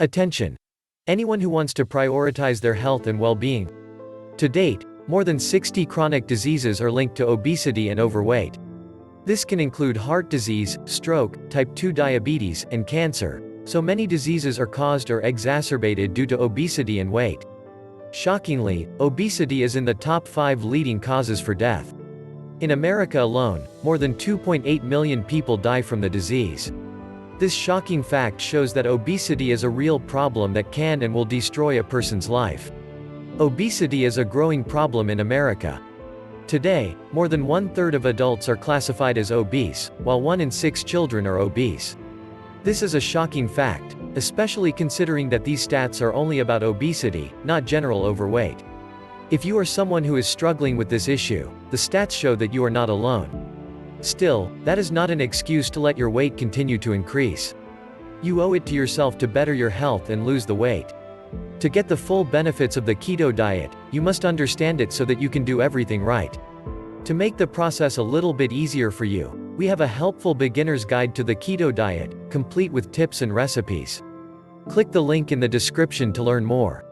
Attention! Anyone who wants to prioritize their health and well-being. To date, more than 60 chronic diseases are linked to obesity and overweight. This can include heart disease, stroke, type 2 diabetes, and cancer. So many diseases are caused or exacerbated due to obesity and weight. Shockingly, obesity is in the top 5 leading causes for death. In America alone, more than 2.8 million people die from the disease. This shocking fact shows that obesity is a real problem that can and will destroy a person's life. Obesity is a growing problem in America. Today, more than 1/3 of adults are classified as obese, while 1 in 6 children are obese. This is a shocking fact, especially considering that these stats are only about obesity, not general overweight. If you are someone who is struggling with this issue, the stats show that you are not alone. Still, that is not an excuse to let your weight continue to increase. You owe it to yourself to better your health and lose the weight. To get the full benefits of the keto diet, you must understand it so that you can do everything right. To make the process a little bit easier for you, we have a helpful beginner's guide to the keto diet, complete with tips and recipes. Click the link in the description to learn more.